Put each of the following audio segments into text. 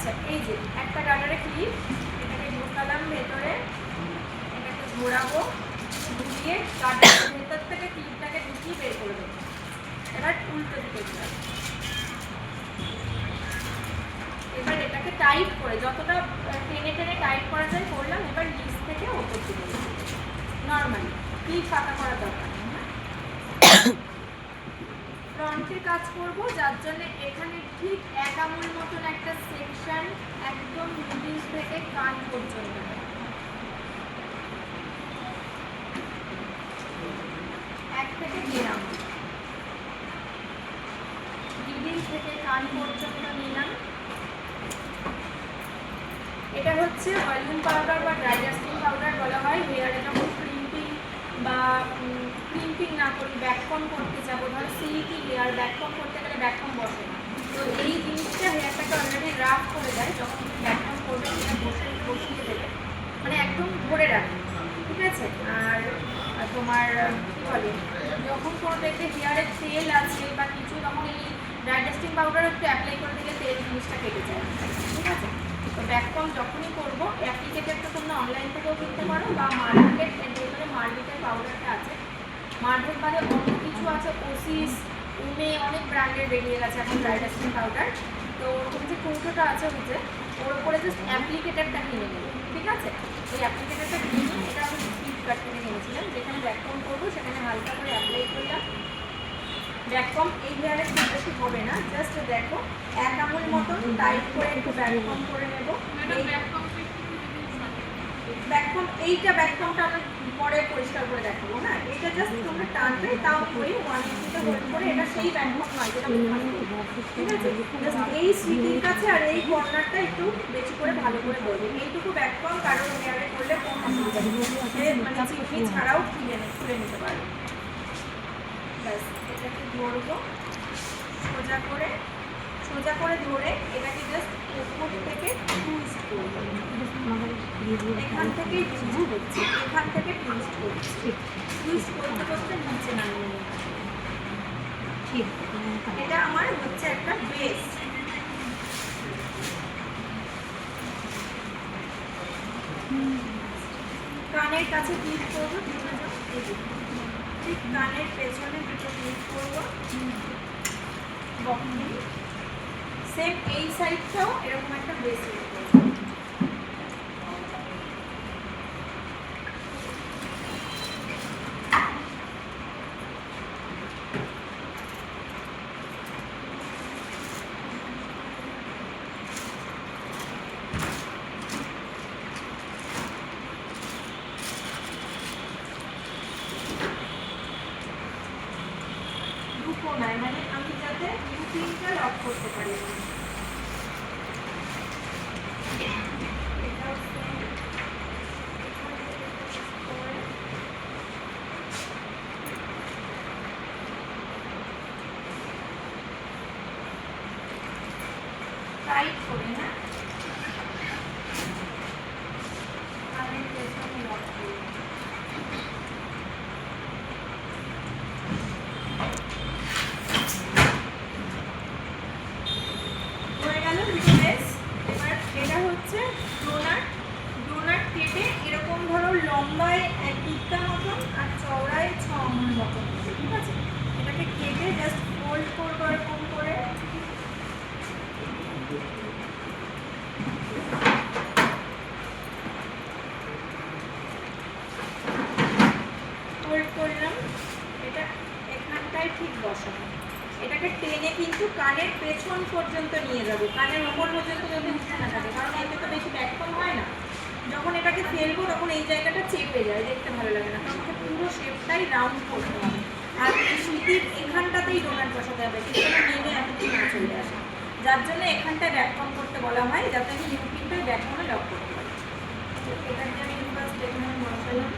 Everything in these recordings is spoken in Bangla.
আচ্ছা এই যে একটা গার্ডারে ক্লিপ, এটাকে ঢোকালাম ভেতরে, এটাকে ঘোরাবো, ঘুরিয়ে গার্ডারের ভেতর থেকে ক্লিপটাকে ঢুকিয়ে বের করে দেবো। এবার উল্টো দিকে দিলাম। এবার এটাকে টাইট করে যতটা টেনে টেনে টাইট করা যায় করলাম। এবার নিচ থেকে ওপর দিকে নর্মালি ক্লিপ ফাঁকা করা দরকার নেই। ফ্রন্টে কাজ করব, যার জন্য এখানে ঠিক 1 আঙুল মতন একটা সেকশন একদম মিডিল থেকে কান পর্যন্ত, 1 থেকে 1.5 আঙুল মিডিল থেকে কান পর্যন্ত নিলাম। এটা হচ্ছে ভলিউম পাউডার বা ড্রাই ডাস্টিং পাউডার বলা হয়। হেয়ারে যখন ক্রিম্পিং বা ক্রিম্পিং না করি, ব্যাককম করতে যাবো, ধরো সিল্কি হেয়ার, ব্যাককম করতে গেলে ব্যাককম বসে না, তো এই জিনিসটা হেয়ারটাকে অলরেডি রাফ করে দেয়। যখন তুমি ব্যাককম করবে সেটা বসিয়ে দেবে, মানে একদম ধরে রাখবে, ঠিক আছে। আর তোমার কী বলে, যখন কোনো দেখবে হেয়ারে তেল আছে বা কিছু, তখন এই ড্রাই ডাস্টিং পাউডার একটু অ্যাপ্লাই করে দিলে তেল জিনিসটা কেটে যায়, ঠিক আছে। তো ব্যাককম যখনই করবো, অ্যাপ্লিকেটারটা তোমরা অনলাইন থেকেও কিনতে পারো বা মার্কেট, যেখানে মার্কেটের পাউডারটা আছে, মার্কেট বাদে অন্য কিছু আছে, ওসিস, উমে, অনেক ব্র্যান্ডের বেরিয়ে গেছে এখন ড্রাই ডাস্টিং পাউডার। তো ওর যে কৌটোটা আছে হচ্ছে, ওর উপরে জাস্ট অ্যাপ্লিকেটারটা কিনে নেবে, ঠিক আছে। এই অ্যাপ্লিকেটারটা কিনে নিয়ে, এটা আমি ফ্লিপকার্ট থেকে কিনেছিলাম, যেখানে ব্যাককম করবো সেখানে হালকা করে অ্যাপ্লাই করলাম। ব্যাককম এই হেয়ারে খুব বেশি হবে না, জাস্ট দেখো 1 আঙুল মতন টাইট করে একটু ব্যাককম করে নেবো। ব্যাককম, এইটা ব্যাককমটা আমরা পরে পরিষ্কার করে দেখাবো, না এটা জাস্ট তোমরা টানবে, তাও ওই 180টা হোল্ড করে, এটা সেই ব্যাককম নয় যেটা ঠিক আছে। জাস্ট এই স্লিটির কাছে আর এই কর্নারটা একটু বেশি করে ভালো করে ধরবে, এইটুকু ব্যাককম কারণ হেয়ারে করলে কোনো অসুবিধা নেই, মানে চিপি ছাড়াও খুলে নিতে পারবে। ব্যাস এটাকে ধরবো সোজা করে ধরে এটাকে জাস্ট উপর থেকে টুইস্ট করবো, এখান থেকে টুইস্ট করছি, এখান থেকে টুইস্ট করছি, টুইস্ট করতে করতে নিচে নামিয়ে নেব। ঠিক, এটা আমার হচ্ছে একটা বেস। কানের কাছে ক্লিপ করবো, ঠিক কানের পেছনে দুটো ক্লিপ করবো, সেম এই সাইডটাও এরকম একটা বেস করবো। মানে আমি যাতে রুটিনটা লক করতে পারি। টাইট করে না, আমি পেছনে লক করি। এটা হচ্ছে ডোনাট কেটে এরকম ধরো লম্বায় 1 টিক্কা মতন আর চওড়ায় 6 আঙুল মতন, ঠিক আছে। এটাকে কেটে জাস্ট ফোল্ড করবো এরকম করে, ফোল্ড করলাম, এটা এখানটায় ঠিক বসাবো। এটাকে টেনে কিন্তু কানের পেছন পর্যন্ত নিয়ে যাবো, কানের ওপর পর্যন্ত যদি উঠে না থাকে, কারণ এতে তো বেশি ব্যাককম হয় না। যখন এটাকে ফেলবো তখন এই জায়গাটা চেপে যায়, দেখতে ভালো লাগে না, তখন পুরো শেপটাই রাউন্ড করতে হবে। আর এই সুতির এখানটাতেই ডোনাট বসাতে হবে, সেটা নেমে এতদিন না চলে আসে, যার জন্য এখানটায় ব্যাককম করতে বলা হয়, যাতে আমি ইউপিনটাই ব্যাককমে লক করতে পারি। এটা দিয়ে আমি ফার্স্ট এখানে বসালাম।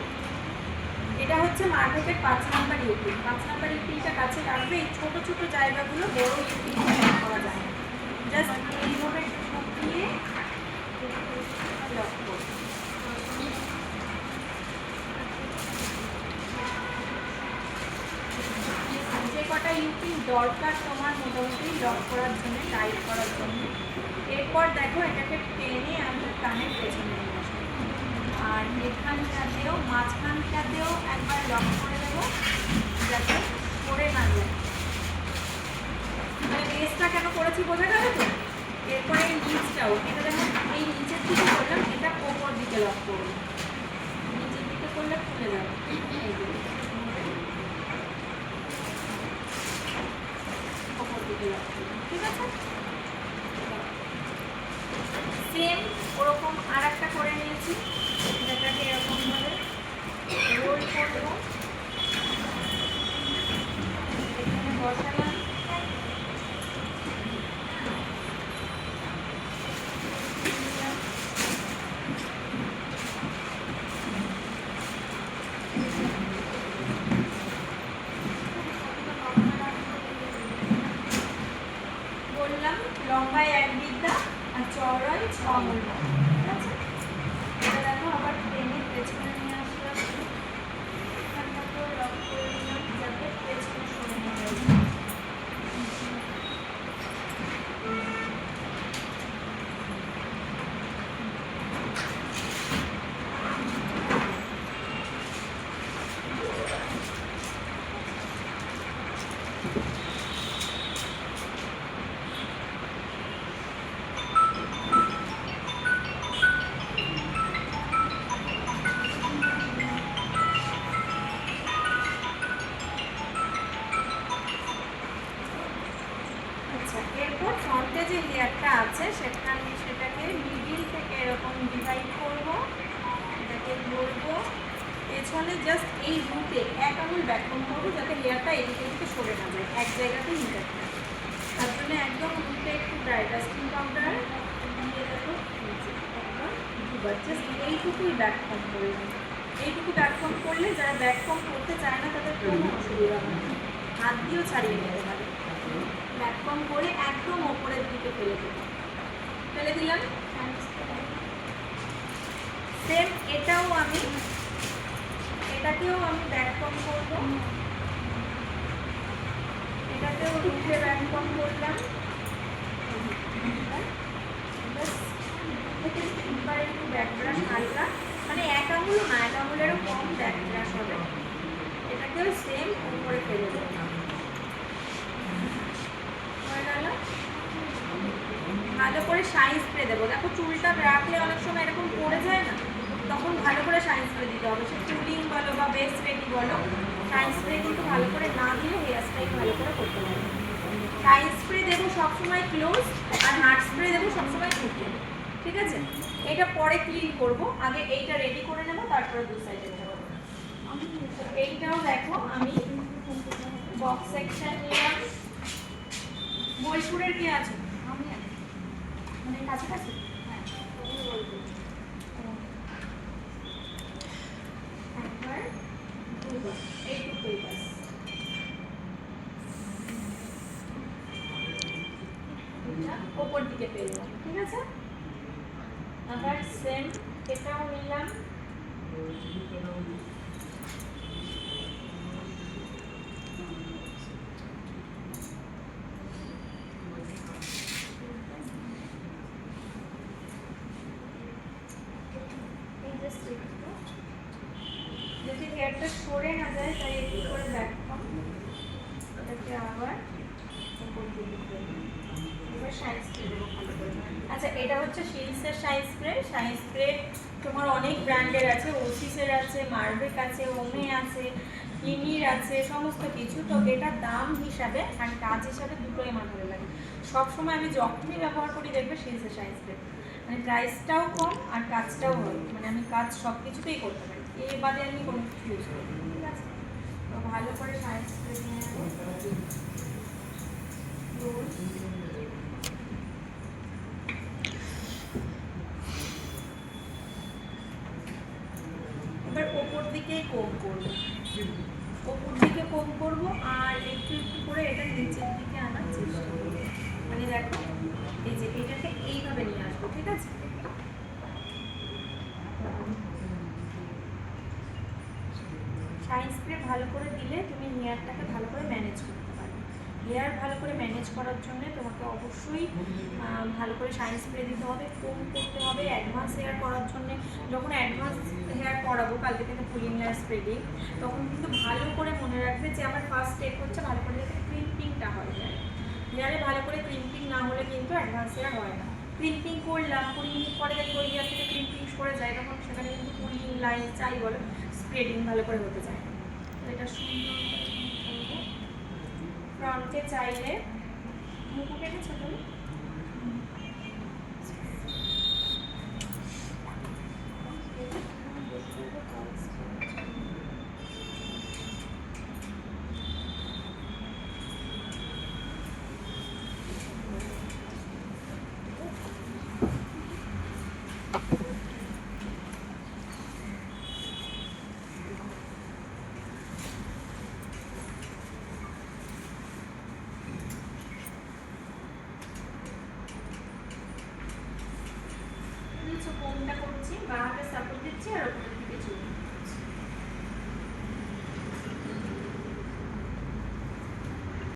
এটা হচ্ছে মার্কেটের 5 নাম্বার ইউপিন। 5 নাম্বার ইউপিনটা কাছে রাখবে, এই ছোটো ছোটো জায়গাগুলো বড় ইউপিনটা লক করা যায় না, জাস্ট এইভাবে ঢুকিয়ে লক করবে। যে কটা ইউপিন দরকার তোমার মোটামুটি লক করার জন্য টাইট করার জন্য। এরপর দেখো এটাকে টেনে আমি কানের পেছনে নিয়ে আসবো, আর এখানটাতেও মাঝখানটাতেও একবার লক করে দেবো যাতে পড়ে না যায়। মানে বেসটা কেন করেছি বোঝা গেল তো। এরপরে এই নিচটাও, এটা যেমন এই নিচের দিকে করলাম, এটা ওপর দিকে লক করবো, নিচের দিকে করলে খুলে যাবে। ওপর দিকে লক করবো, ঠিক আছে। সেম ওরকম আর একটা করে নিয়েছি, যেটাকে এরকমভাবে রোল করবো, এখানে বসালাম, বললাম লম্বায় 1 বিদ্যা আর চওড়ায় 6 মূল্য, ঠিক আছে। এটা দেখো আবার টেনে পেছনে নিয়ে আসলাম, এখানটাকেও লক করে দিলাম যাতে পেছনে সরে না যায়। এরপর ফ্রন্টে যে লেয়ারটা আছে সেটাকে মিডিল থেকে এরকম ডিভাইড করবো, এটাকে ধরবো, পেছনে জাস্ট এই রুটে 1 আঙুল ব্যাকগ্রাউন্ড করবো যাতে লেয়ারটা এদিকে এদিকে সরে না যায়, এক জায়গাতেই নিতে থাকে। তার জন্য একদম রুটে একটু ড্রাই ডাস্টিং পাউডার দিয়ে দেবো, একবার দুবার, জাস্ট এইটুকুই ব্যাকগ্রাউন্ড করে দেবো। এইটুকু ব্যাকগ্রাউন্ড করলে যারা ব্যাকগ্রাউন্ড করতে চায় না তাদের কোনো অসুবিধা হয় না, হাত দিয়েও ছাড়িয়ে নিতে পারে। ব্যাকগ্রাউন্ড করে একদম ওপরের দিকে ফেলে দিলাম। সেম এটাকেও আমি ব্যাকগ্রাউন্ড করবো, এটাতেও রুটে ব্যাকগ্রাউন্ড করলাম, এবার একটু ব্যাকব্রাশ হালকা, মানে 1 আঙুল না, 1 আঙুলেরও কম ব্যাকব্রাশ হবে। এটাকেও সেম উপরে ফেলে দেবো, ভালো করে শাইন স্প্রে দেবো। দেখো চুলটা রাখলে অনেক সময় এরকম পড়ে যায় না, তখন ভালো করে শাইন স্প্রে দিতে হবে। সে চুলিং বলো বা বেস রেডি বলো, শাইন স্প্রে কিন্তু ভালো করে না দিলে হেয়ার স্টাইল ভালো করে করতে পারবে। শাইন স্প্রে দেবো সবসময় ক্লোজ, আর হার্ড স্প্রে দেবো সবসময় খুঁটে, ঠিক আছে। এটা পরে ক্লিন করবো, আগে এইটা রেডি করে নেবো, তারপরে দু সাইডে দেবো। এইটাও দেখো আমি বক্স সেকশন নিলাম, বোলপুরের কি আছে মানে কাছাকাছি, হ্যাঁ একবার দুবার এইটুকুই বাস। ওপর দিকে পেলাম, ঠিক আছে। আবার সেম এটাও নিলাম, যদি হেয়ারটা সরে না যায় তাই একটু করে ব্যাকগ্রাউন্ড, এটাকে আবার উপর দিকে এবার শাইন স্প্রে দেবো ভালো করে। আচ্ছা এটা হচ্ছে শিলসের শাইন স্প্রে। শাইন স্প্রে তোমার অনেক ব্র্যান্ডের আছে, ওসিসের আছে, মার্ভেক আছে, ওমে আছে, কিনির আছে, সমস্ত কিছু। তো এটার দাম হিসাবে আর কাজ হিসাবে দুটোই আমার ভালো লাগে। সবসময় আমি যখনই ব্যবহার করি দেখবে শিলসের শাইন স্প্রে, মানে প্রাইসটাও কম আর কাজটাও হয়, মানে আমি কাজ সব কিছুতেই করতে পারি, এর বাদে আমি কোনো কিছু ইউজ করি, ঠিক আছে। তো ভালো করে শাইন স্প্রে নিয়ে নেবো, এবার ওপর দিকে কোম করবো, ওপর দিকে কোম করবো, আর একটু একটু করে এটা নিচের দিকে আনার চেষ্টা করবো। মানে দেখো এই যে এটাকে এইভাবে নিয়ে আসবো, ঠিক আছে। শাইন স্প্রে ভালো করে দিলে তুমি হেয়ারটাকে ভালো করে ম্যানেজ করতে পারবে। হেয়ার ভালো করে ম্যানেজ করার জন্য তোমাকে অবশ্যই ভালো করে শাইন স্প্রে দিতে হবে, কোম করতে হবে। অ্যাডভান্স হেয়ার করার জন্য যখন অ্যাডভান্স হেয়ার করাবো, কালকে থেকে পুলিং হেয়ার স্প্রে দিই, তখন কিন্তু ভালো করে মনে রাখবে যে আমার ফার্স্ট স্টেপ হচ্ছে ভালো করে যাতে ক্রিম্পিংটা হয়ে যায়। হেয়ারে ভালো করে ক্রিম্পিং না হলে কিন্তু অ্যাডভান্স হেয়ার হয় না। ক্রিম্পিং করলাম, 20 মিনিট পরে যদি ওই হেয়ার থেকে ক্রিম্পিং করে যায়, তখন সেখানে কিন্তু পুলিং লাইন চাই বলো স্প্রেডিং ভালো করে হতে যায়। তো এটা সুন্দর করে ফ্রন্টে চাইলে মুখো কেটেছো তুমি? কোনটা করছি, বা হাতে সাপোর্ট দিচ্ছি আর